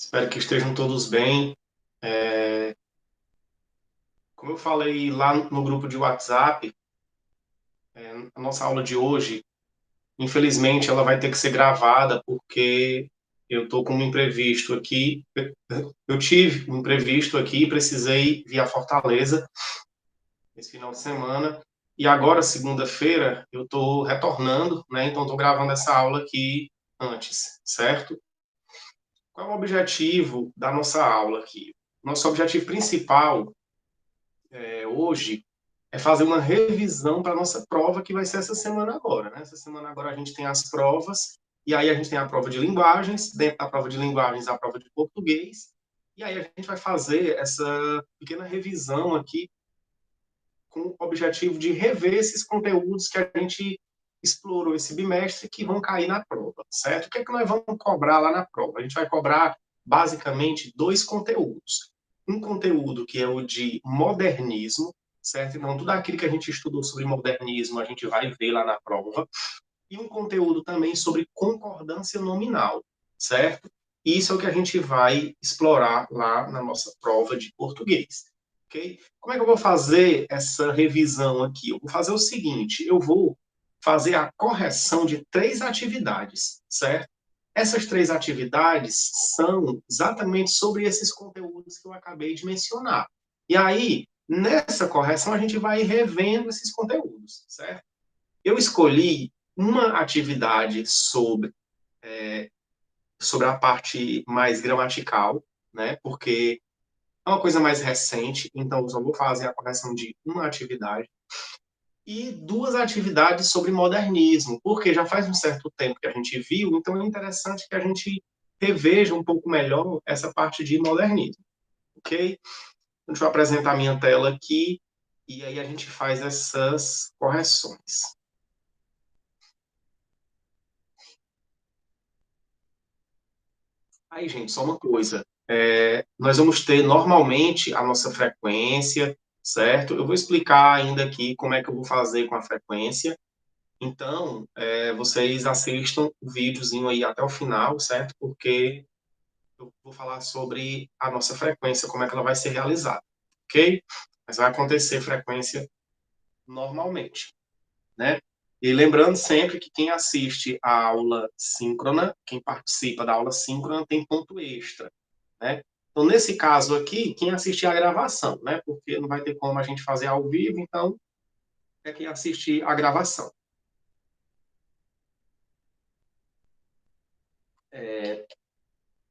Espero que estejam todos bem. É, Como eu falei lá no grupo de WhatsApp, a nossa aula de hoje, infelizmente, ela vai ter que ser gravada porque eu estou com um imprevisto aqui. Eu tive um imprevisto aqui e precisei vir a Fortaleza esse final de semana. E agora, segunda-feira, eu estou retornando, né? Então, estou gravando essa aula aqui antes, certo? Qual é o objetivo da nossa aula aqui? Nosso objetivo principal hoje é fazer uma revisão para a nossa prova, que vai ser essa semana agora, né? Essa semana agora a gente tem as provas, e aí a gente tem a prova de linguagens, dentro da prova de linguagens, a prova de português, e aí a gente vai fazer essa pequena revisão aqui com o objetivo de rever esses conteúdos que a gente explorou esse bimestre que vão cair na prova, certo? O que é que nós vamos cobrar lá na prova? A gente vai cobrar basicamente dois conteúdos. Um conteúdo que é o de modernismo, certo? Então, tudo aquilo que a gente estudou sobre modernismo, a gente vai ver lá na prova. E um conteúdo também sobre concordância nominal, certo? E isso é o que a gente vai explorar lá na nossa prova de português. Ok? Como é que eu vou fazer essa revisão aqui? Eu vou fazer o seguinte: eu vou fazer a correção de três atividades, certo? Essas três atividades são exatamente sobre esses conteúdos que eu acabei de mencionar. E aí, nessa correção, a gente vai revendo esses conteúdos, certo? Eu escolhi uma atividade sobre a parte mais gramatical, né? Porque é uma coisa mais recente, então eu só vou fazer a correção de uma atividade. E duas atividades sobre modernismo, porque já faz um certo tempo que a gente viu, então é interessante que a gente reveja um pouco melhor essa parte de modernismo, ok? Deixa eu apresentar a minha tela aqui e aí a gente faz essas correções. Aí, gente, só uma coisa. Nós vamos ter normalmente a nossa frequência, certo? Eu vou explicar ainda aqui como é que eu vou fazer com a frequência. Então, vocês assistam o videozinho aí até o final, certo? Porque eu vou falar sobre a nossa frequência, como é que ela vai ser realizada, ok? Mas vai acontecer frequência normalmente, né? E lembrando sempre que quem assiste a aula síncrona, quem participa da aula síncrona tem ponto extra, né? Então, nesse caso aqui, quem assistir a gravação, né? Porque não vai ter como a gente fazer ao vivo, então é quem assistir a gravação.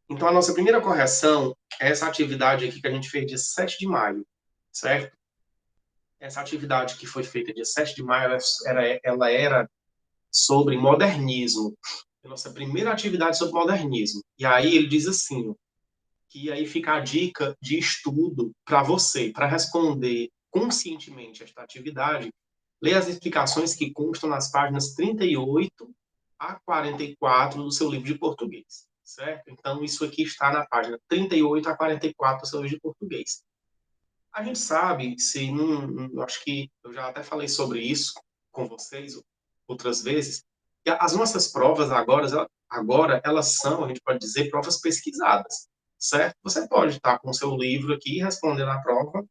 Então, a nossa primeira correção é essa atividade aqui que a gente fez dia 7 de maio, certo? Essa atividade que foi feita dia 7 de maio, ela era sobre modernismo. A nossa primeira atividade sobre modernismo. E aí ele diz assim, que aí fica a dica de estudo para você, para responder conscientemente esta atividade, lê as explicações que constam nas páginas 38 a 44 do seu livro de português, certo? Então, isso aqui está na página 38 a 44 do seu livro de português. A gente sabe, se não, acho que eu já até falei sobre isso com vocês outras vezes, que as nossas provas agora elas são, a gente pode dizer, provas pesquisadas, certo? Você pode estar com o seu livro aqui respondendo a prova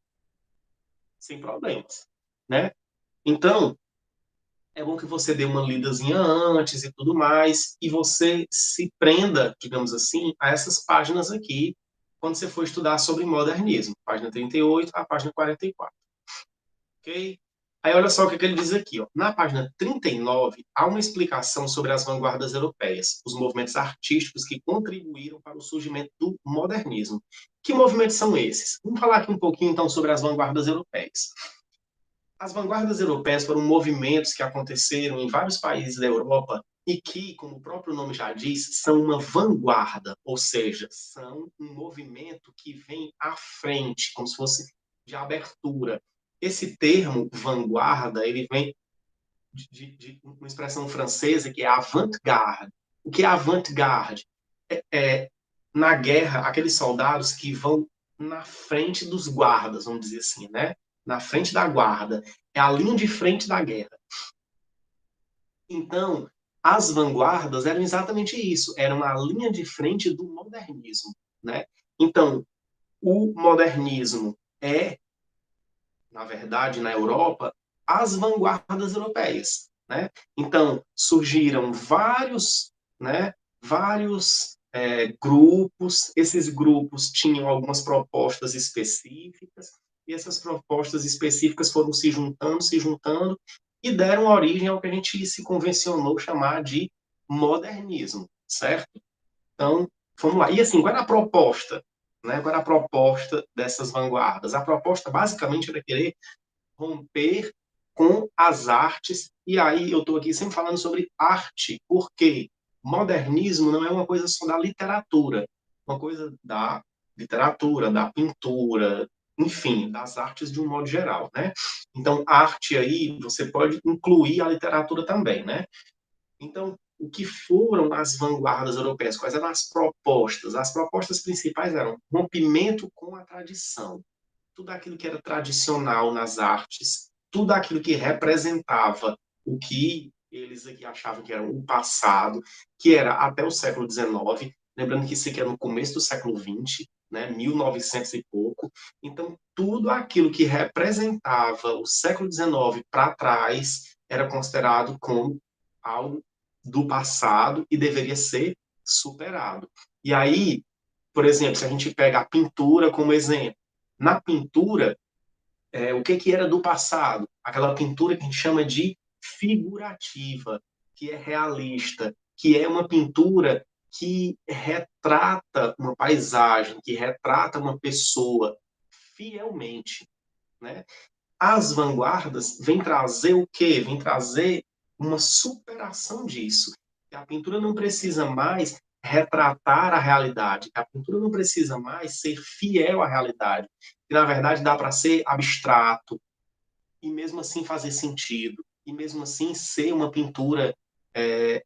sem problemas, né? Então, é bom que você dê uma lidazinha antes e tudo mais, e você se prenda, digamos assim, a essas páginas aqui, quando você for estudar sobre modernismo, página 38 a página 44, ok? Aí olha só o que ele diz aqui, ó. Na página 39, há uma explicação sobre as vanguardas europeias, os movimentos artísticos que contribuíram para o surgimento do modernismo. Que movimentos são esses? Vamos falar aqui um pouquinho, então, sobre as vanguardas europeias. As vanguardas europeias foram movimentos que aconteceram em vários países da Europa e que, como o próprio nome já diz, são uma vanguarda, ou seja, são um movimento que vem à frente, como se fosse de abertura. Esse termo vanguarda, ele vem de uma expressão francesa que é avant-garde. O que é avant-garde? Na guerra, aqueles soldados que vão na frente dos guardas, vamos dizer assim, né? Na frente da guarda. É a linha de frente da guerra. Então, as vanguardas eram exatamente isso, eram a linha de frente do modernismo, né? Então, o modernismo é, na verdade, na Europa, as vanguardas europeias, né? Então, surgiram vários grupos. Esses grupos tinham algumas propostas específicas, e essas propostas específicas foram se juntando, e deram origem ao que a gente se convencionou chamar de modernismo, certo? Então, vamos lá. E assim, qual era a proposta? Né? Qual era a proposta dessas vanguardas? A proposta, basicamente, era querer romper com as artes, e aí eu estou aqui sempre falando sobre arte, porque modernismo não é uma coisa só da literatura, uma coisa da literatura, da pintura, enfim, das artes de um modo geral, né? Então, arte aí, você pode incluir a literatura também, né? Então, o que foram as vanguardas europeias? Quais eram as propostas? As propostas principais eram rompimento com a tradição, tudo aquilo que era tradicional nas artes, tudo aquilo que representava o que eles aqui achavam que era o passado, que era até o século XIX, lembrando que isso aqui é no começo do século XX, né, 1900 e pouco. Então, tudo aquilo que representava o século XIX para trás era considerado como algo do passado e deveria ser superado. E aí, por exemplo, se a gente pega a pintura como exemplo, na pintura, o que, que era do passado? Aquela pintura que a gente chama de figurativa, que é realista, que é uma pintura que retrata uma paisagem, que retrata uma pessoa fielmente, né? As vanguardas vêm trazer o quê? Vêm trazer uma superação disso. A pintura não precisa mais retratar a realidade. A pintura não precisa mais ser fiel à realidade. E, na verdade, dá para ser abstrato e mesmo assim fazer sentido. E mesmo assim ser uma pintura é,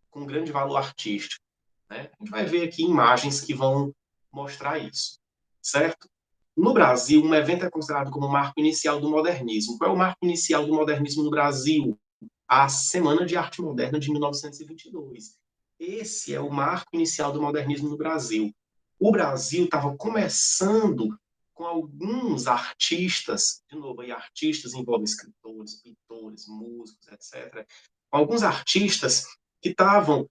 com grande valor artístico. Né? A gente vai ver aqui imagens que vão mostrar isso. Certo? No Brasil, um evento é considerado como o marco inicial do modernismo. Qual é o marco inicial do modernismo no Brasil? A Semana de Arte Moderna de 1922. Esse é o marco inicial do modernismo no Brasil. O Brasil estava começando com alguns artistas, de novo, aí artistas envolvem escritores, pintores, músicos, etc. Alguns artistas que estavam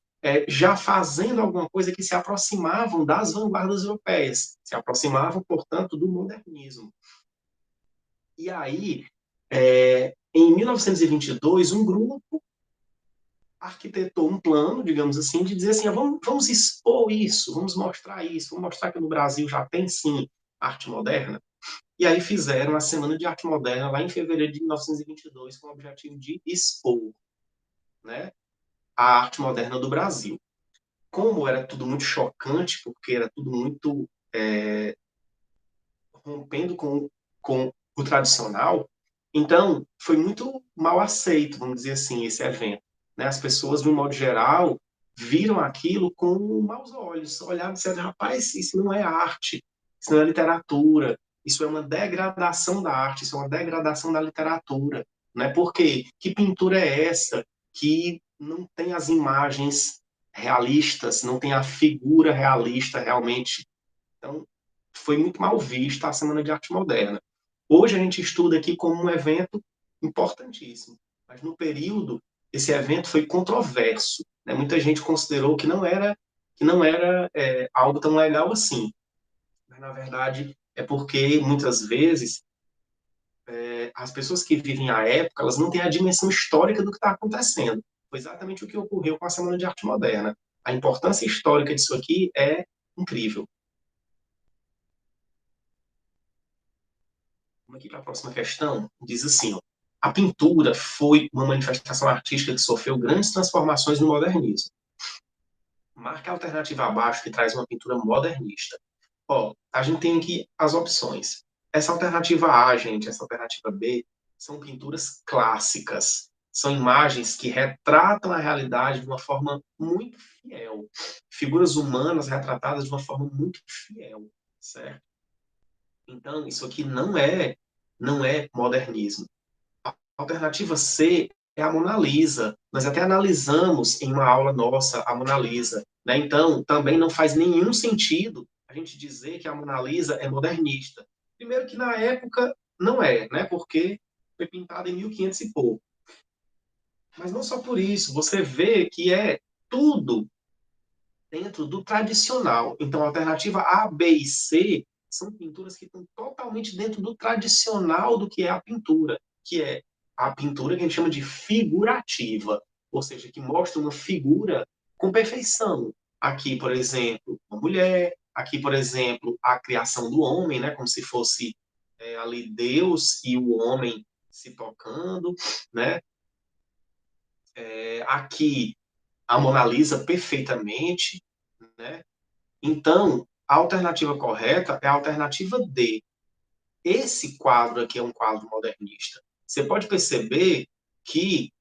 já fazendo alguma coisa que se aproximavam das vanguardas europeias, se aproximavam, portanto, do modernismo. E aí, em 1922, um grupo arquitetou um plano, digamos assim, de dizer assim, vamos expor isso, vamos mostrar isso, vamos mostrar que no Brasil já tem, sim, arte moderna. E aí fizeram a Semana de Arte Moderna lá em fevereiro de 1922 com o objetivo de expor, né, a arte moderna do Brasil. Como era tudo muito chocante, porque era tudo muito rompendo com o tradicional, então foi muito mal aceito, vamos dizer assim, esse evento. Né? As pessoas, de um modo geral, viram aquilo com maus olhos, olharam e disseram, rapaz, isso não é arte, isso não é literatura, isso é uma degradação da arte, isso é uma degradação da literatura. Né? Por quê? Que pintura é essa que não tem as imagens realistas, não tem a figura realista realmente? Então, foi muito mal vista a Semana de Arte Moderna. Hoje a gente estuda aqui como um evento importantíssimo, mas no período esse evento foi controverso. Né? Muita gente considerou que não era algo tão legal assim. Mas na verdade é porque muitas vezes as pessoas que vivem a época elas não têm a dimensão histórica do que está acontecendo. Foi exatamente o que ocorreu com a Semana de Arte Moderna. A importância histórica disso aqui é incrível. Vamos aqui para a próxima questão. Diz assim, ó, a pintura foi uma manifestação artística que sofreu grandes transformações no modernismo. Marca a alternativa abaixo que traz uma pintura modernista. Ó, a gente tem aqui as opções. Essa alternativa A, gente, essa alternativa B, são pinturas clássicas. São imagens que retratam a realidade de uma forma muito fiel. Figuras humanas retratadas de uma forma muito fiel, certo? Então, isso aqui não é modernismo. A alternativa C é a Mona Lisa. Nós até analisamos em uma aula nossa a Mona Lisa. né? Então, também não faz nenhum sentido a gente dizer que a Mona Lisa é modernista. Primeiro que na época não é, né? Porque foi pintada em 1500 e pouco. Mas não só por isso, você vê que é tudo dentro do tradicional. Então, a alternativa A, B e C são pinturas que estão totalmente dentro do tradicional do que é a pintura, que é a pintura que a gente chama de figurativa, ou seja, que mostra uma figura com perfeição. Aqui, por exemplo, uma mulher, aqui, por exemplo, a criação do homem, né, como se fosse ali Deus e o homem se tocando, né? Aqui a Mona Lisa perfeitamente, né? Então, a alternativa correta é a alternativa D. Esse quadro aqui é um quadro modernista. Você pode perceber que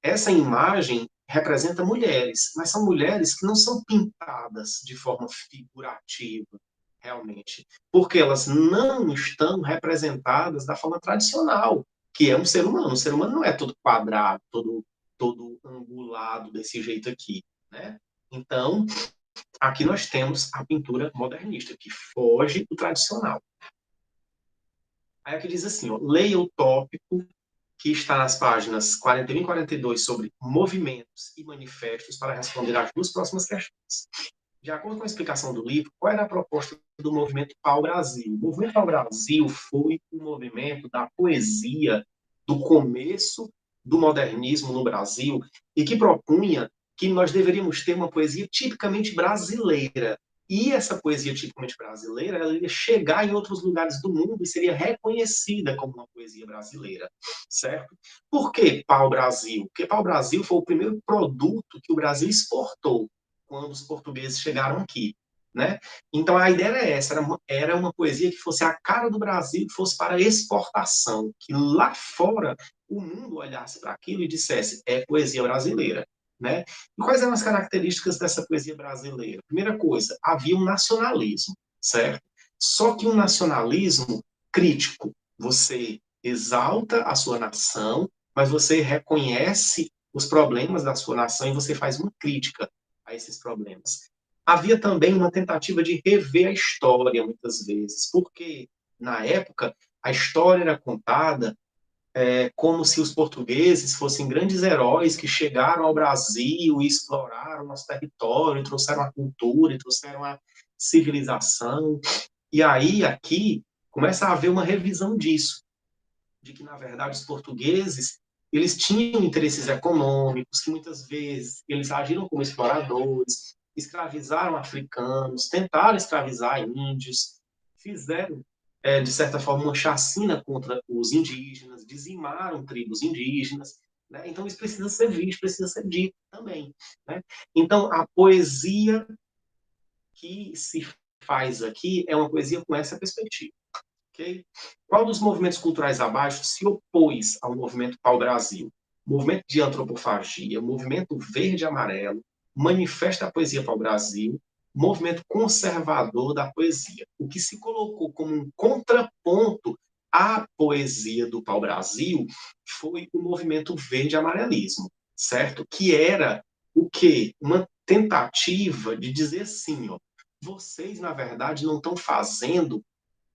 essa imagem representa mulheres, mas são mulheres que não são pintadas de forma figurativa, realmente, porque elas não estão representadas da forma tradicional, que é um ser humano. O ser humano não é todo quadrado, todo angulado desse jeito aqui, né? Então, aqui nós temos a pintura modernista, que foge do tradicional. Aí aqui diz assim, ó, leia o tópico que está nas páginas 41 e 42 sobre movimentos e manifestos para responder às duas próximas questões. De acordo com a explicação do livro, qual era a proposta do movimento Pau-Brasil? O movimento Pau-Brasil foi o movimento da poesia do começo do modernismo no Brasil e que propunha que nós deveríamos ter uma poesia tipicamente brasileira. E essa poesia tipicamente brasileira, ela ia chegar em outros lugares do mundo e seria reconhecida como uma poesia brasileira, certo? Por que pau-brasil? Porque pau-brasil foi o primeiro produto que o Brasil exportou quando os portugueses chegaram aqui, né? Então a ideia era essa, era uma poesia que fosse a cara do Brasil, que fosse para exportação, que lá fora o mundo olhasse para aquilo e dissesse, é poesia brasileira, né? E quais eram as características dessa poesia brasileira? Primeira coisa, havia um nacionalismo, certo? Só que um nacionalismo crítico. Você exalta a sua nação, mas você reconhece os problemas da sua nação e você faz uma crítica a esses problemas. Havia também uma tentativa de rever a história, muitas vezes, porque, na época, a história era contada como se os portugueses fossem grandes heróis que chegaram ao Brasil e exploraram nosso território, e trouxeram a cultura, e trouxeram a civilização. E aí, aqui, começa a haver uma revisão disso, de que, na verdade, os portugueses eles tinham interesses econômicos, que muitas vezes eles agiram como exploradores, escravizaram africanos, tentaram escravizar índios, fizeram de certa forma, uma chacina contra os indígenas, dizimaram tribos indígenas. Né? Então, isso precisa ser visto, precisa ser dito também. Né? Então, a poesia que se faz aqui é uma poesia com essa perspectiva. Okay? Qual dos movimentos culturais abaixo se opôs ao movimento pau-brasil? Movimento de antropofagia, movimento verde-amarelo, manifesta a poesia pau-brasil, movimento conservador da poesia. O que se colocou como um contraponto à poesia do pau-brasil foi o movimento verde-amarelismo, certo? Que era o quê? Uma tentativa de dizer assim, ó, vocês, na verdade, não estão fazendo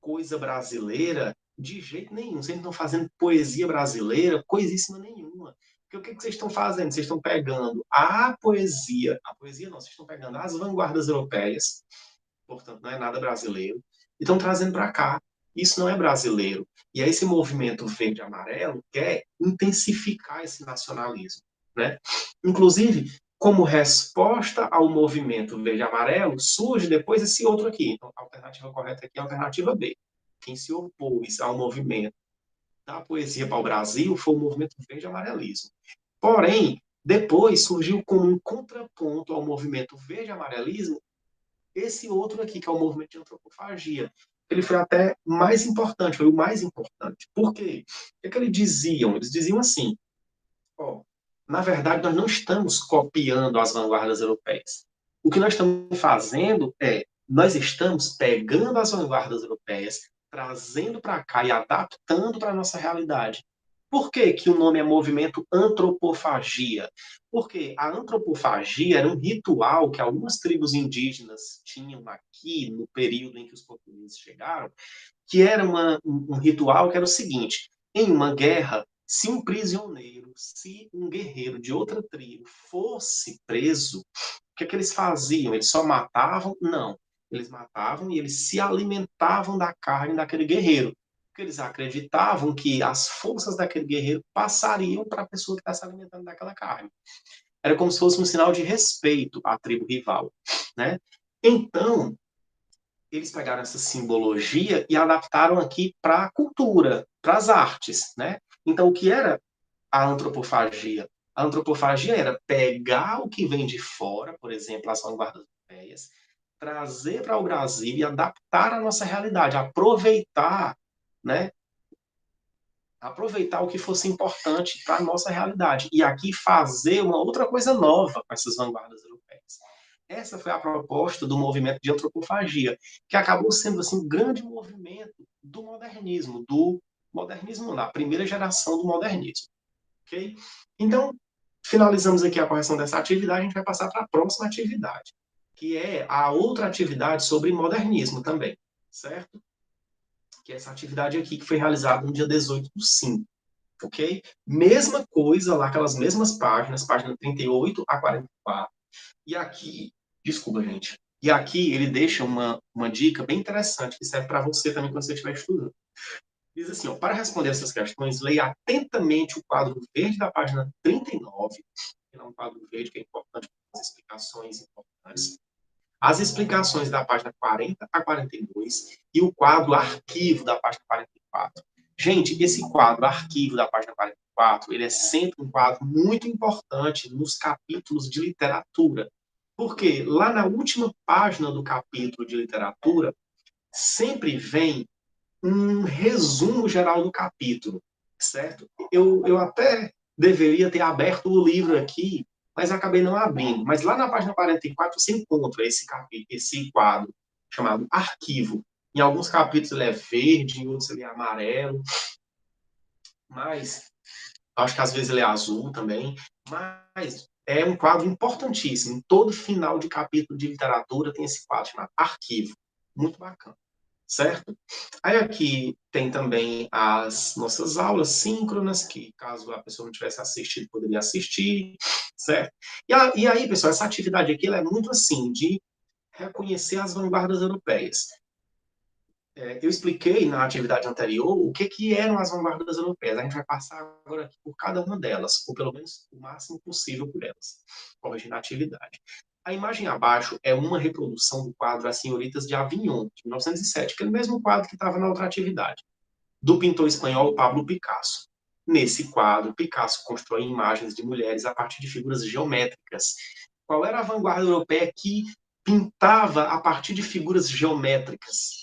coisa brasileira de jeito nenhum. Vocês não estão fazendo poesia brasileira, coisíssima nenhuma. Porque o que vocês estão fazendo? Vocês estão pegando a poesia não, vocês estão pegando as vanguardas europeias, portanto não é nada brasileiro, e estão trazendo para cá. Isso não é brasileiro. E aí esse movimento verde-amarelo quer intensificar esse nacionalismo. Né? Inclusive, como resposta ao movimento verde-amarelo, surge depois esse outro aqui. Então, a alternativa correta aqui é a alternativa B. Quem se opôs ao movimento da poesia para o Brasil foi o movimento verde-amarelismo. Porém, depois surgiu como um contraponto ao movimento verde-amarelismo esse outro aqui, que é o movimento de antropofagia. Ele foi até mais importante, foi o mais importante. Por quê? O que eles diziam? Eles diziam assim, ó, na verdade, nós não estamos copiando as vanguardas europeias. O que nós estamos fazendo é, nós estamos pegando as vanguardas europeias, trazendo para cá e adaptando para a nossa realidade. Por que que o nome é movimento antropofagia? Porque a antropofagia era um ritual que algumas tribos indígenas tinham aqui no período em que os portugueses chegaram, que era um ritual que era o seguinte: em uma guerra, se um prisioneiro, se um guerreiro de outra tribo fosse preso, o que é que eles faziam? Eles só matavam? Não. Eles matavam e eles se alimentavam da carne daquele guerreiro. Porque eles acreditavam que as forças daquele guerreiro passariam para a pessoa que está se alimentando daquela carne. Era como se fosse um sinal de respeito à tribo rival, né? Então, eles pegaram essa simbologia e adaptaram aqui para a cultura, para as artes, né? Então, o que era a antropofagia? A antropofagia era pegar o que vem de fora, por exemplo, as vanguardas europeias, trazer para o Brasil e adaptar a nossa realidade, aproveitar, né? Aproveitar o que fosse importante para a nossa realidade e aqui fazer uma outra coisa nova com essas vanguardas europeias. Essa foi a proposta do movimento de antropofagia, que acabou sendo assim um grande movimento do modernismo, da primeira geração do modernismo, ok? Então, finalizamos aqui a correção dessa atividade, a gente vai passar para a próxima atividade, que é a outra atividade sobre modernismo também, certo? Que é essa atividade aqui que foi realizada no dia 18/5, ok? Mesma coisa lá, aquelas mesmas páginas, página 38 a 44. E aqui, desculpa, gente. E aqui ele deixa uma dica bem interessante que serve para você também quando você estiver estudando. Diz assim, ó, para responder essas questões, leia atentamente o quadro verde da página 39, que é um quadro verde que é importante para as explicações importantes. As explicações da página 40 a 42 e o quadro arquivo da página 44. Gente, esse quadro arquivo da página 44, ele é sempre um quadro muito importante nos capítulos de literatura. Porque lá na última página do capítulo de literatura, sempre vem um resumo geral do capítulo, certo? Eu até deveria ter aberto o livro aqui, mas acabei não abrindo. Mas lá na página 44 você encontra esse quadro chamado arquivo. Em alguns capítulos ele é verde, em outros ele é amarelo, mas acho que às vezes ele é azul também. Mas é um quadro importantíssimo. Em todo final de capítulo de literatura tem esse quadro chamado arquivo. Muito bacana, certo? Aí aqui tem também as nossas aulas síncronas, que caso a pessoa não tivesse assistido, poderia assistir, certo? E aí, pessoal, essa atividade aqui ela é muito assim, de reconhecer as vanguardas europeias. Eu expliquei na atividade anterior o que eram as vanguardas europeias. A gente vai passar agora aqui por cada uma delas, ou pelo menos o máximo possível por elas, corrigindo a atividade. A imagem abaixo é uma reprodução do quadro As Senhoritas de Avignon, de 1907, aquele mesmo quadro que estava na outra atividade, do pintor espanhol Pablo Picasso. Nesse quadro, Picasso constrói imagens de mulheres a partir de figuras geométricas. Qual era a vanguarda europeia que pintava a partir de figuras geométricas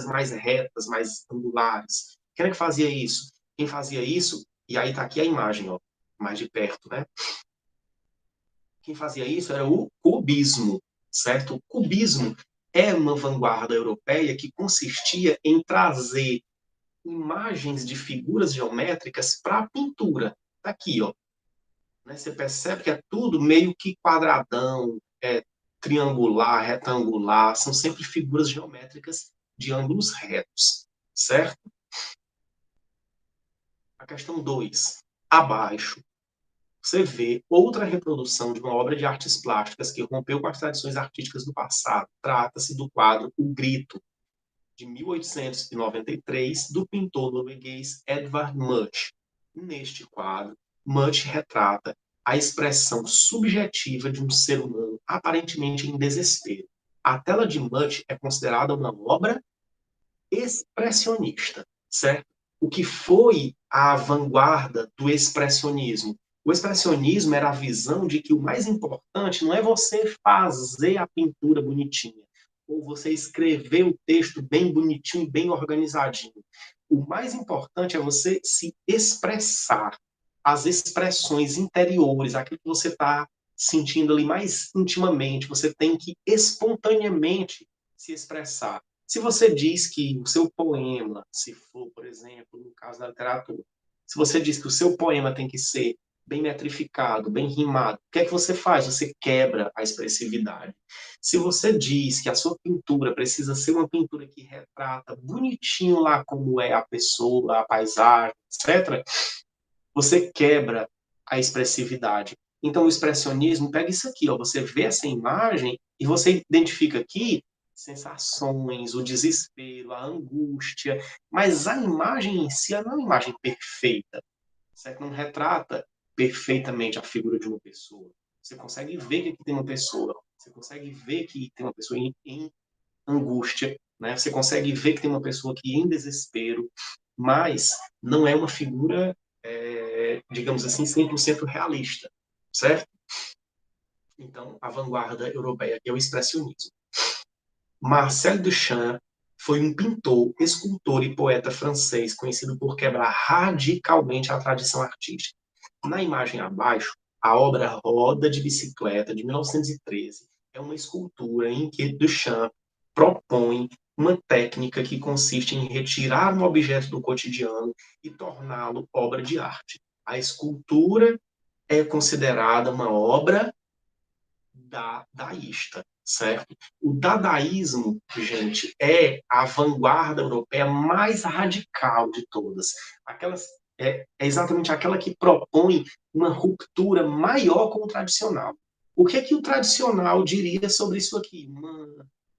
mais retas, mais angulares? Quem é que fazia isso? Quem fazia isso, e aí está aqui a imagem, ó, mais de perto, né? Quem fazia isso era o cubismo, certo? O cubismo é uma vanguarda europeia que consistia em trazer imagens de figuras geométricas para a pintura. Tá aqui, ó. Né? Você percebe que é tudo meio que quadradão, triangular, retangular, são sempre figuras geométricas de ângulos retos, certo? A questão 2. Abaixo, você vê outra reprodução de uma obra de artes plásticas que rompeu com as tradições artísticas do passado. Trata-se do quadro O Grito, de 1893, do pintor norueguês Edvard Munch. Neste quadro, Munch retrata a expressão subjetiva de um ser humano aparentemente em desespero. A tela de Munch é considerada uma obra expressionista, certo? O que foi a vanguarda do expressionismo? O expressionismo era a visão de que o mais importante não é você fazer a pintura bonitinha, ou você escrever o texto bem bonitinho, bem organizadinho. O mais importante é você se expressar, as expressões interiores, aquilo que você está sentindo ali mais intimamente, você tem que espontaneamente se expressar. Se você diz que o seu poema, se for, por exemplo, no caso da literatura, Se você diz que o seu poema tem que ser bem metrificado, bem rimado, o que é que você faz? Você quebra a expressividade. Se você diz que a sua pintura precisa ser uma pintura que retrata bonitinho lá como é a pessoa, a paisagem, etc., você quebra a expressividade. Então, o expressionismo pega isso aqui, ó, você vê essa imagem e você identifica aqui sensações, o desespero, a angústia, mas a imagem em si não é uma imagem perfeita, certo? Não retrata perfeitamente a figura de uma pessoa. Você consegue ver que aqui tem uma pessoa, você consegue ver que tem uma pessoa em angústia, né? Você consegue ver que tem uma pessoa aqui em desespero, mas não é uma figura, digamos assim, 100% realista, certo? Então, a vanguarda europeia é o expressionismo. Marcel Duchamp foi um pintor, escultor e poeta francês conhecido por quebrar radicalmente a tradição artística. Na imagem abaixo, a obra Roda de Bicicleta, de 1913, é uma escultura em que Duchamp propõe uma técnica que consiste em retirar um objeto do cotidiano e torná-lo obra de arte. A escultura é considerada uma obra dadaísta, certo? O dadaísmo, gente, é a vanguarda europeia mais radical de todas. Aquelas, é exatamente aquela que propõe uma ruptura maior com o tradicional. O que é que o tradicional diria sobre isso aqui?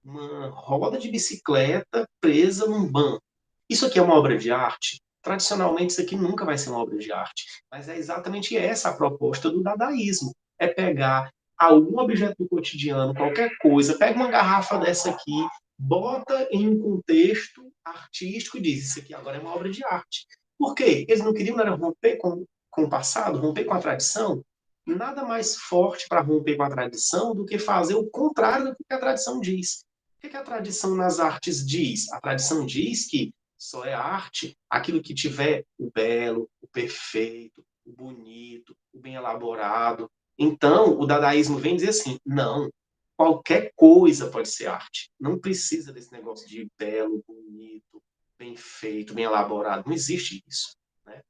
Uma roda de bicicleta presa num banco. Isso aqui é uma obra de arte? Tradicionalmente, isso aqui nunca vai ser uma obra de arte. Mas é exatamente essa a proposta do dadaísmo. É pegar algum objeto do cotidiano, qualquer coisa, pega uma garrafa dessa aqui, bota em um contexto artístico e diz, isso aqui agora é uma obra de arte. Por quê? Eles não queriam era romper com o passado, romper com a tradição. Nada mais forte para romper com a tradição do que fazer o contrário do que a tradição diz. O que a tradição nas artes diz? A tradição diz que só é arte aquilo que tiver o belo, o perfeito, o bonito, o bem elaborado. Então, o dadaísmo vem dizer assim: não, qualquer coisa pode ser arte. Não precisa desse negócio de belo, bonito, bem feito, bem elaborado. Não existe isso. Né?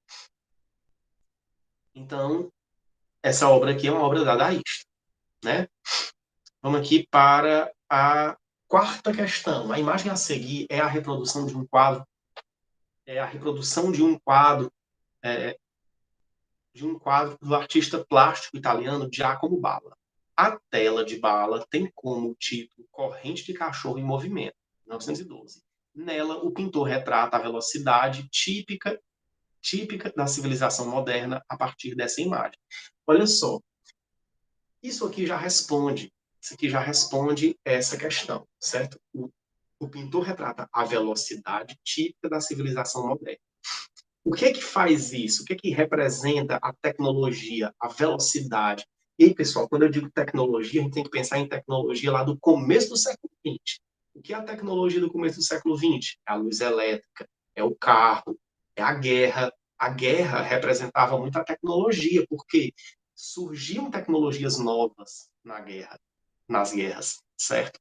Então, essa obra aqui é uma obra dadaísta. Né? Vamos aqui para a quarta questão. A imagem a seguir é a reprodução de um quadro. É a reprodução é, de um quadro do artista plástico italiano Giacomo Balla. A tela de Balla tem como título Corrente de Cachorro em Movimento, 1912. Nela, o pintor retrata a velocidade típica da civilização moderna a partir dessa imagem. Olha só, isso aqui já responde, essa questão, certo? O pintor retrata a velocidade típica da civilização moderna. O que é que faz isso? O que é que representa a tecnologia, a velocidade? E aí, pessoal, quando eu digo tecnologia, a gente tem que pensar em tecnologia lá do começo do século XX. O que é a tecnologia do começo do século XX? É a luz elétrica, é o carro, é a guerra. A guerra representava muito a tecnologia, porque surgiam tecnologias novas nas guerras, certo?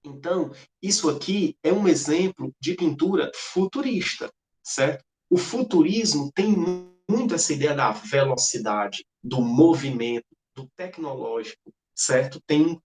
Então, isso aqui é um exemplo de pintura futurista, certo? O futurismo tem muito essa ideia da velocidade, do movimento, do tecnológico, certo? Tem um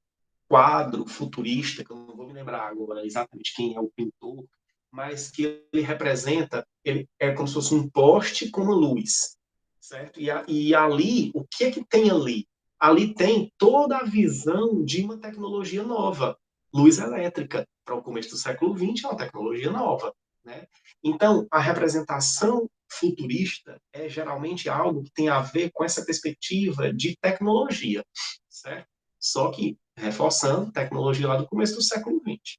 quadro futurista, que eu não vou me lembrar agora exatamente quem é o pintor, mas que ele representa, ele é como se fosse um poste com uma luz, certo? E ali, o que é que tem ali? Ali tem toda a visão de uma tecnologia nova, luz elétrica. Para o começo do século XX é uma tecnologia nova, né? Então, a representação futurista é geralmente algo que tem a ver com essa perspectiva de tecnologia, certo? Só que, reforçando, tecnologia lá do começo do século XX.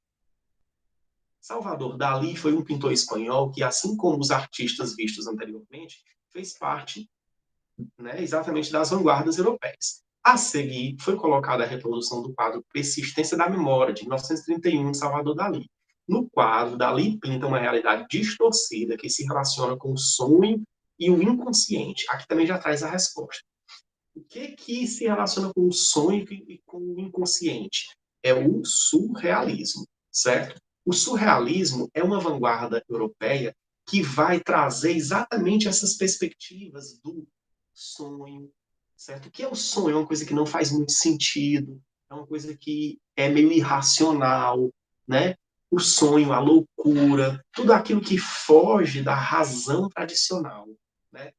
Salvador Dalí foi um pintor espanhol que, assim como os artistas vistos anteriormente, fez parte, né, exatamente das vanguardas europeias. A seguir, foi colocada a reprodução do quadro Persistência da Memória, de 1931, de Salvador Dalí. No quadro, Dalí pinta uma realidade distorcida que se relaciona com o sonho e o inconsciente. Aqui também já traz a resposta. O que se relaciona com o sonho e com o inconsciente? É o surrealismo, certo? O surrealismo é uma vanguarda europeia que vai trazer exatamente essas perspectivas do sonho, certo? O que é o sonho? É uma coisa que não faz muito sentido, é uma coisa que é meio irracional, né? O sonho, a loucura, tudo aquilo que foge da razão tradicional, né?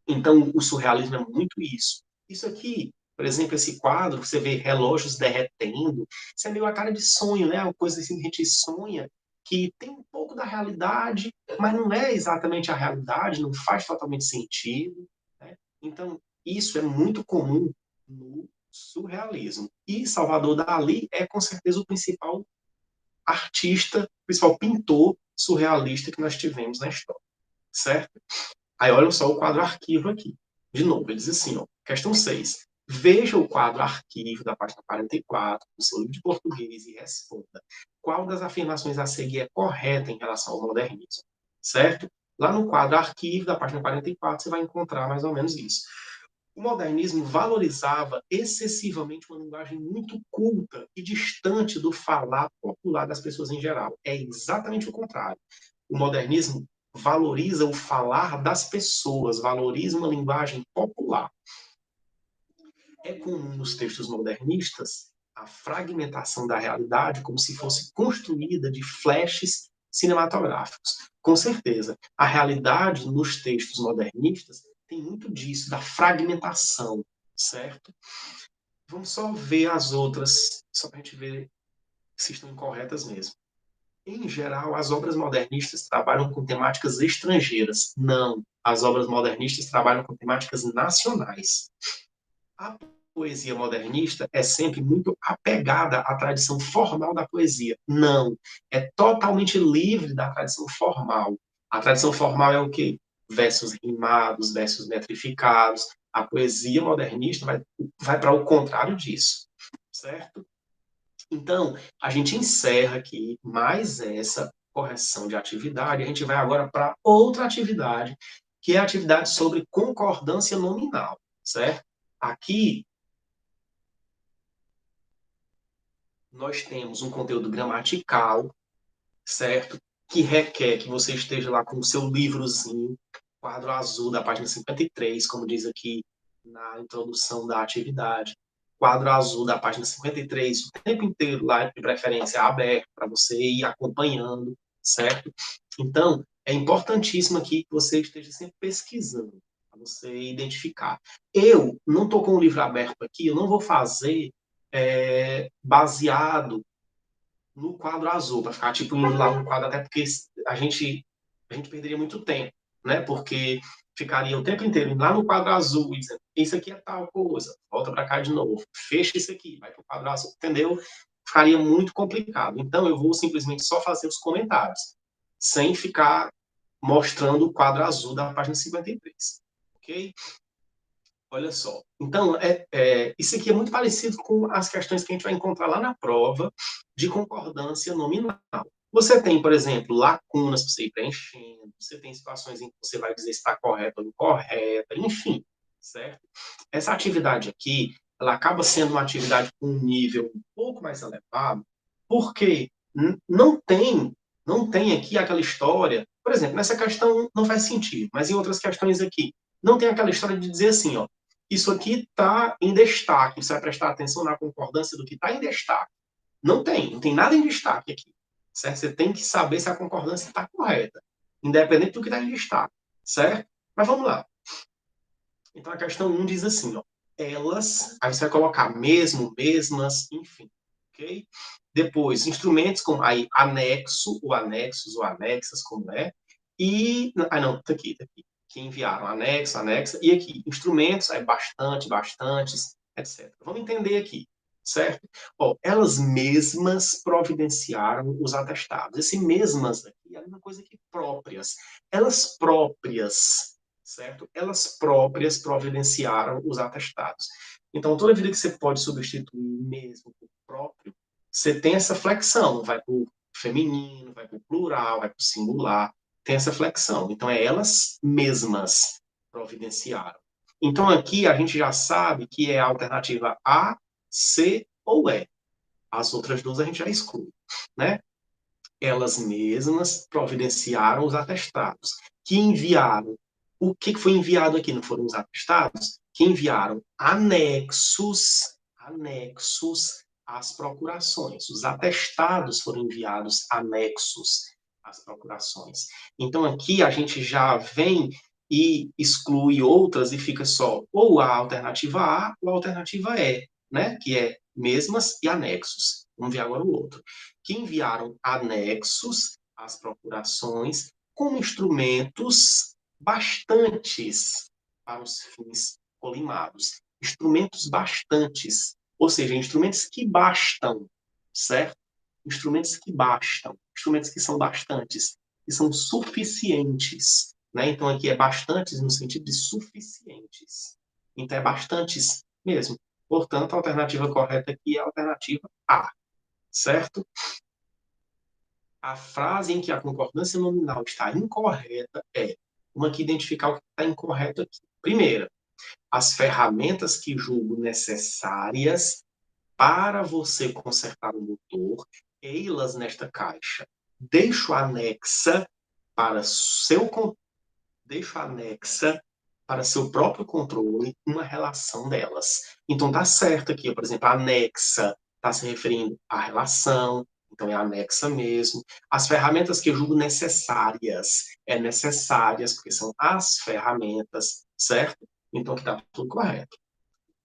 Então, o surrealismo é muito isso. Isso aqui, por exemplo, esse quadro, você vê relógios derretendo, isso é meio a cara de sonho, né? Uma coisa assim que a gente sonha, que tem um pouco da realidade, mas não é exatamente a realidade, não faz totalmente sentido, né? Então, isso é muito comum no surrealismo. E Salvador Dalí é, com certeza, o principal artista, o principal pintor surrealista que nós tivemos na história, certo? Aí olha só o quadro arquivo aqui. De novo, ele diz assim, ó, questão 6. Veja o quadro arquivo da página 44 do seu livro de português e responda qual das afirmações a seguir é correta em relação ao modernismo. Certo? Lá no quadro arquivo da página 44 você vai encontrar mais ou menos isso. O modernismo valorizava excessivamente uma linguagem muito culta e distante do falar popular das pessoas em geral. É exatamente o contrário. O modernismo valoriza o falar das pessoas, valoriza uma linguagem popular. É comum nos textos modernistas a fragmentação da realidade como se fosse construída de flashes cinematográficos. Com certeza, a realidade nos textos modernistas tem muito disso, da fragmentação, certo? Vamos só ver as outras, só para a gente ver se estão incorretas mesmo. Em geral, as obras modernistas trabalham com temáticas estrangeiras. Não, as obras modernistas trabalham com temáticas nacionais. A poesia modernista é sempre muito apegada à tradição formal da poesia. Não, é totalmente livre da tradição formal. A tradição formal é o quê? Versos rimados, versos metrificados. A poesia modernista vai para o contrário disso, certo? Então, a gente encerra aqui mais essa correção de atividade. A gente vai agora para outra atividade, que é a atividade sobre concordância nominal, certo? Aqui, nós temos um conteúdo gramatical, certo? Que requer que você esteja lá com o seu livrozinho, quadro azul da página 53, como diz aqui na introdução da atividade. Quadro azul da página 53, o tempo inteiro lá, de preferência, aberto, para você ir acompanhando, certo? Então, é importantíssimo aqui que você esteja sempre pesquisando, para você identificar. Eu não estou com o livro aberto aqui, eu não vou fazer baseado no quadro azul, para ficar tipo indo lá no quadro, até porque a gente perderia muito tempo, né? Porque ficaria o tempo inteiro indo lá no quadro azul e dizendo, isso aqui é tal coisa, volta para cá de novo, fecha isso aqui, vai para o quadro azul, entendeu? Ficaria muito complicado. Então eu vou simplesmente só fazer os comentários, sem ficar mostrando o quadro azul da página 53, ok? Olha só. Então, isso aqui é muito parecido com as questões que a gente vai encontrar lá na prova de concordância nominal. Você tem, por exemplo, lacunas para você ir preenchendo, você tem situações em que você vai dizer se está correto ou incorreta, enfim, certo? Essa atividade aqui, ela acaba sendo uma atividade com um nível um pouco mais elevado, porque não tem aqui aquela história, por exemplo, nessa questão não faz sentido, mas em outras questões aqui, não tem aquela história de dizer assim, ó, isso aqui está em destaque, você vai prestar atenção na concordância do que está em destaque. Não tem nada em destaque aqui. Certo? Você tem que saber se a concordância está correta, independente do que está em destaque. Certo? Mas vamos lá. Então a questão 1 diz assim, ó, elas, aí você vai colocar mesmo, mesmas, enfim. Ok? Depois, instrumentos como aí, anexo, ou anexos, ou anexas, como é. E. Ah, não, tá aqui. Que enviaram anexo, anexa. E aqui, instrumentos, aí bastante, bastantes, etc. Vamos entender aqui, certo? Ó, elas mesmas providenciaram os atestados. Esse mesmas aqui é uma coisa que próprias. Elas próprias, certo? Elas próprias providenciaram os atestados. Então, toda vida que você pode substituir mesmo por próprio, você tem essa flexão, vai para o feminino, vai para o plural, vai para o singular, tem essa flexão. Então, é elas mesmas providenciaram. Então, aqui a gente já sabe que é a alternativa A, C ou E. As outras duas a gente já exclui, né? Elas mesmas providenciaram os atestados, que enviaram. O que foi enviado aqui? Não foram os atestados? Que enviaram anexos às procurações. Os atestados foram enviados anexos às procurações. Então, aqui a gente já vem e exclui outras e fica só ou a alternativa A ou a alternativa E, né? Que é mesmas e anexos. Vamos ver agora o outro. Que enviaram anexos às procurações como instrumentos bastantes para os fins colimados. Instrumentos bastantes, ou seja, instrumentos que bastam, certo? Instrumentos que bastam, instrumentos que são bastantes, que são suficientes, né? Então aqui é bastantes no sentido de suficientes. Então é bastantes mesmo. Portanto, a alternativa correta aqui é a alternativa A, certo? A frase em que a concordância nominal está incorreta é uma que identificar o que está incorreto aqui. Primeira, as ferramentas que julgo necessárias para você consertar o motor, ei-las nesta caixa. Deixo anexa para seu deixo anexa para seu próprio controle uma relação delas. Então tá certo aqui, por exemplo, anexa está se referindo à relação, então é anexa mesmo. As ferramentas que eu julgo necessárias, é necessárias, porque são as ferramentas, certo? Então que está tudo correto.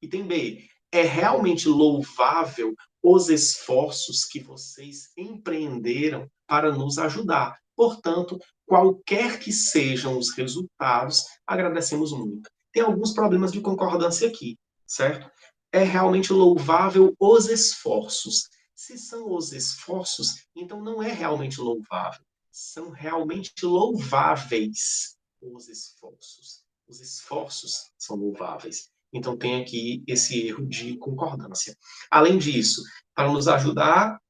Item B, é realmente louvável os esforços que vocês empreenderam para nos ajudar. Portanto, qualquer que sejam os resultados, agradecemos muito. Tem alguns problemas de concordância aqui, certo? É realmente louvável os esforços. Se são os esforços, então não é realmente louvável. São realmente louváveis os esforços. Os esforços são louváveis. Então, tem aqui esse erro de concordância. Além disso, para nos ajudar,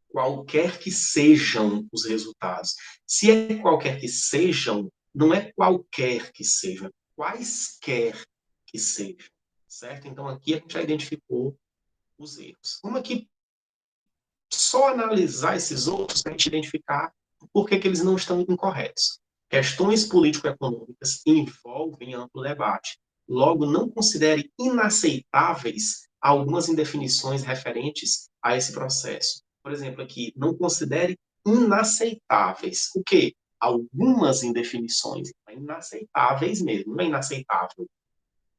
qualquer que sejam os resultados. Se é qualquer que sejam, não é qualquer que sejam, quaisquer que sejam, certo? Então, aqui a gente já identificou os erros. Vamos aqui só analisar esses outros para a gente identificar por que eles não estão incorretos. Questões político-econômicas envolvem amplo debate. Logo, não considere inaceitáveis algumas indefinições referentes a esse processo. Por exemplo, aqui, não considere inaceitáveis. O quê? Algumas indefinições. É inaceitáveis mesmo, não é inaceitável.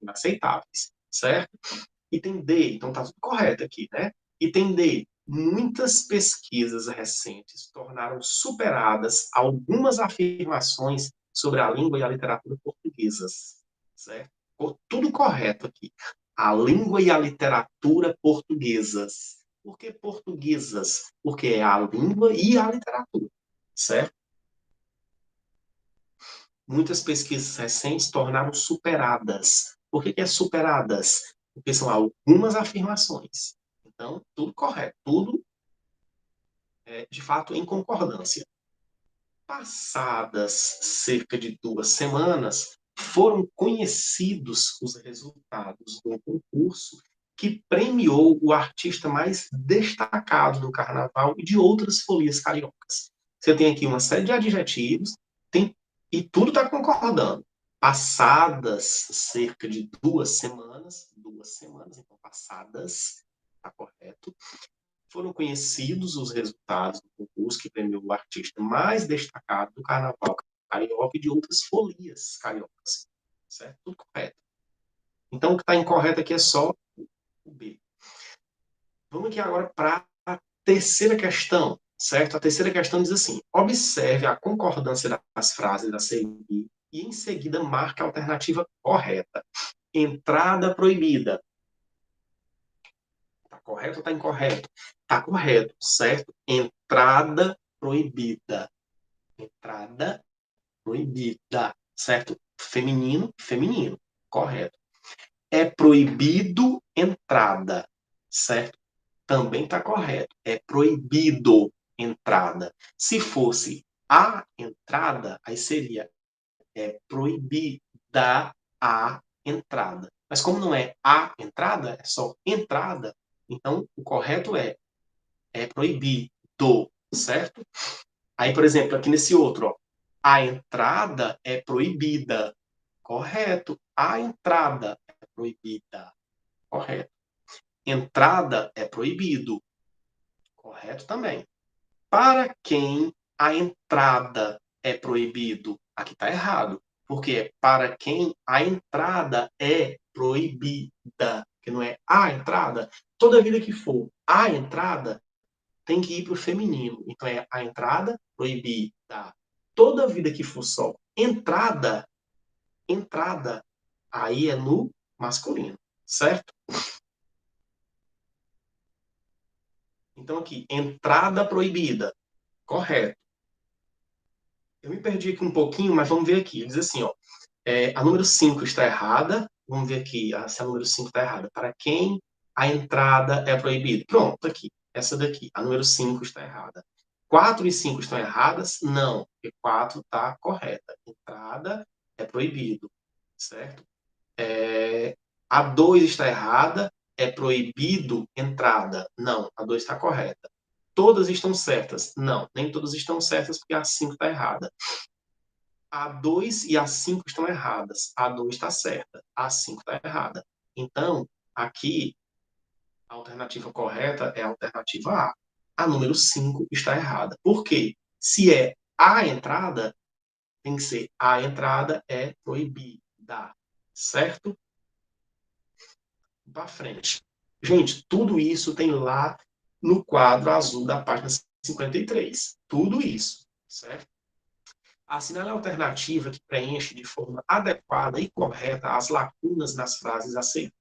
Inaceitáveis, certo? Item D, então está tudo correto aqui, né? Item D, muitas pesquisas recentes tornaram superadas algumas afirmações sobre a língua e a literatura portuguesas, certo? Tudo correto aqui. A língua e a literatura portuguesas. Por que portuguesas? Porque é a língua e a literatura, certo? Muitas pesquisas recentes tornaram superadas. Por que é superadas? Porque são algumas afirmações. Então, tudo correto, tudo de fato em concordância. Passadas cerca de 2 semanas, foram conhecidos os resultados do concurso que premiou o artista mais destacado do Carnaval e de outras folias cariocas. Você tem aqui uma série de adjetivos, e tudo está concordando. Passadas cerca de 2 semanas, então passadas, está correto, foram conhecidos os resultados do concurso que premiou o artista mais destacado do Carnaval carioca e de outras folias cariocas. Certo? Tudo correto. Então, o que está incorreto aqui é só o B. Vamos aqui agora para a terceira questão, certo? A terceira questão diz assim: observe a concordância das frases a seguir e, em seguida, marque a alternativa correta. Entrada proibida. Está correto ou está incorreto? Está correto, certo? Entrada proibida. Entrada proibida, certo? Feminino, feminino. Correto. É proibido entrada, certo? Também está correto. É proibido entrada. Se fosse a entrada, aí seria proibida a entrada. Mas como não é a entrada, é só entrada, então o correto é proibido certo? Aí, por exemplo, aqui nesse outro, ó, a entrada é proibida. Correto. A entrada é proibida. Correto. Entrada é proibido. Correto também. Para quem a entrada é proibido? Aqui está errado. Porque para quem a entrada é proibida. Que não é a entrada. Toda vida que for a entrada, tem que ir para o feminino. Então é a entrada proibida. Toda vida que for só entrada, entrada, aí é no masculino, certo? Então aqui, entrada proibida, correto. Eu me perdi aqui um pouquinho, mas vamos ver aqui. Ele diz assim, ó, a número 5 está errada. Vamos ver aqui se a número 5 está errada. Para quem a entrada é proibida? Pronto, aqui. Essa daqui. A número 5 está errada. 4 e 5 estão erradas? Não, porque 4 está correta. Entrada é proibido, certo? A 2 está errada, é proibido entrada. Não, a 2 está correta. Todas estão certas? Não, nem todas estão certas porque a 5 está errada. A 2 e a 5 estão erradas. A 2 está certa, a 5 está errada. Então, aqui, a alternativa correta é a alternativa A. A número 5 está errada. Por quê? Se é a entrada, tem que ser a entrada é proibida, certo? Para frente. Gente, tudo isso tem lá no quadro azul da página 53. Tudo isso, certo? Assinale a alternativa que preenche de forma adequada e correta as lacunas nas frases a seguir.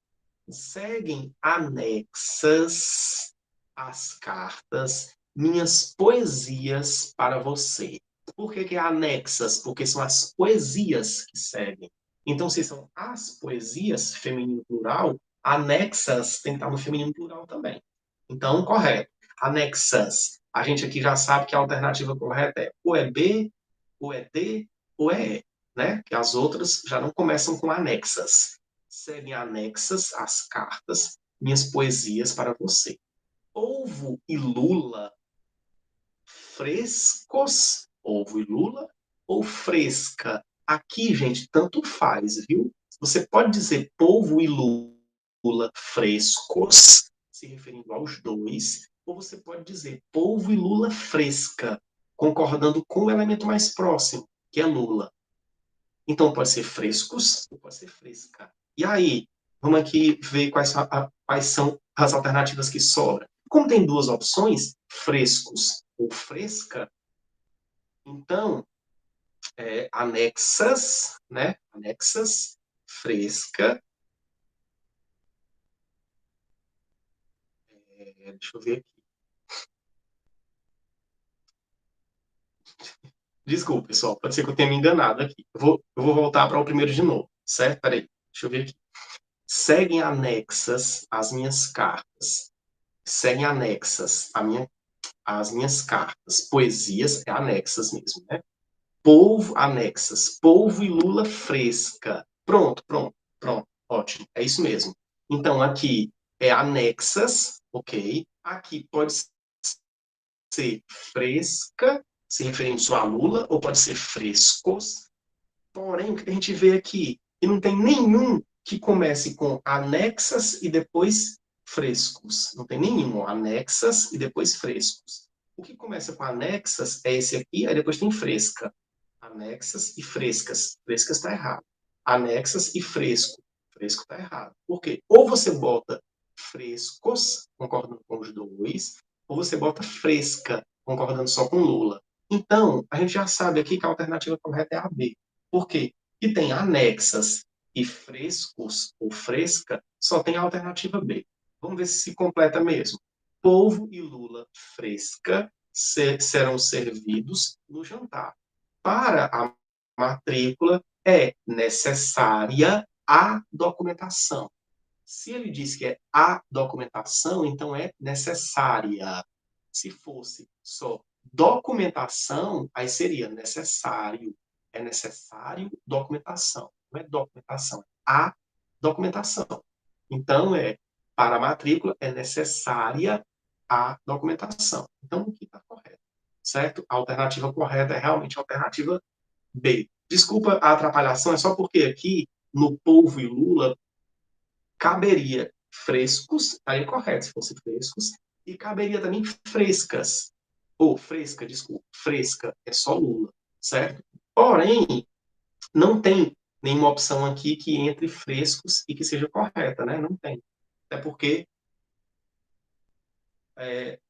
Seguem anexas às cartas minhas poesias para você. Por que é anexas? Porque são as poesias que seguem. Então, se são as poesias, feminino plural, anexas tem que estar no feminino plural também. Então, correto. Anexas. A gente aqui já sabe que a alternativa correta é ou é B, ou é D, ou é E, né? Que as outras já não começam com anexas. Seguem anexas às cartas minhas poesias para você. Ovo e lula frescos, ovo e lula, ou fresca? Aqui, gente, tanto faz, viu? Você pode dizer polvo e lula frescos, se referindo aos dois, ou você pode dizer polvo e lula fresca, concordando com o elemento mais próximo, que é lula. Então, pode ser frescos ou pode ser fresca. E aí, vamos aqui ver quais são as alternativas que sobram. Como tem duas opções, frescos ou fresca, então, anexas, né? Anexas, fresca. Deixa eu ver aqui. Desculpa, pessoal, pode ser que eu tenha me enganado aqui. Eu vou voltar para o primeiro de novo, certo? Peraí, deixa eu ver aqui. Seguem anexas as minhas cartas. Seguem anexas as minhas cartas. Poesias é anexas mesmo, né? Polvo, anexas. Polvo e lula fresca. Pronto, pronto, pronto. Ótimo, é isso mesmo. Então, aqui é anexas, ok? Aqui pode ser fresca, se referindo só à lula, ou pode ser frescos. Porém, o que a gente vê aqui? Que não tem nenhum que comece com anexas e depois frescos. Não tem nenhum, anexas e depois frescos. O que começa com anexas é esse aqui, aí depois tem fresca. Anexas e frescas. Frescas está errado. Anexas e fresco. Fresco está errado. Por quê? Ou você bota frescos, concordando com os dois, ou você bota fresca, concordando só com Lula. Então, a gente já sabe aqui que a alternativa correta é a B. Por quê? Que tem anexas e frescos ou fresca, só tem a alternativa B. Vamos ver se completa mesmo. Polvo e lula fresca serão servidos no jantar. Para a matrícula, é necessária a documentação. Se ele diz que é a documentação, então é necessária. Se fosse só documentação, aí seria necessário. É necessário documentação. Não é documentação, é a documentação. Então, para a matrícula, é necessária a documentação. Então, o que está correto? certo? A alternativa correta é realmente a alternativa B. Desculpa a atrapalhação, é só porque aqui no polvo e lula caberia frescos, aí é correto se fosse frescos, e caberia também frescas. Ou fresca, desculpa, fresca, é só lula, certo? Porém, não tem nenhuma opção aqui que entre frescos e que seja correta, né? Não tem. Até porque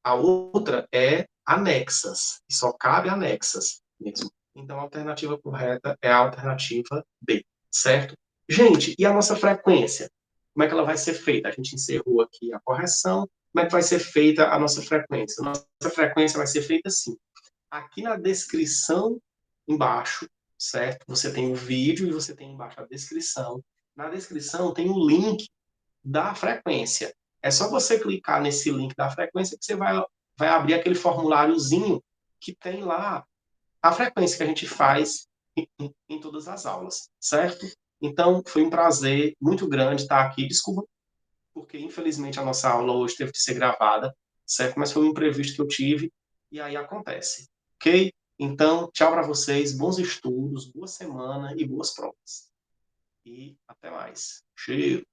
a outra é anexas, e só cabe anexas mesmo. Então, a alternativa correta é a alternativa B, certo? Gente, e a nossa frequência? Como é que ela vai ser feita? A gente encerrou aqui a correção. Como é que vai ser feita a nossa frequência? A nossa frequência vai ser feita assim. Aqui na descrição, embaixo, certo? Você tem o vídeo e você tem embaixo a descrição. Na descrição tem o link da frequência. É só você clicar nesse link da frequência que você vai abrir aquele formuláriozinho que tem lá a frequência que a gente faz em todas as aulas, certo? Então, foi um prazer muito grande estar aqui. Desculpa, porque infelizmente a nossa aula hoje teve que ser gravada, certo? Mas foi um imprevisto que eu tive e aí acontece, ok? Então, tchau para vocês, bons estudos, boa semana e boas provas. E até mais. Cheiro!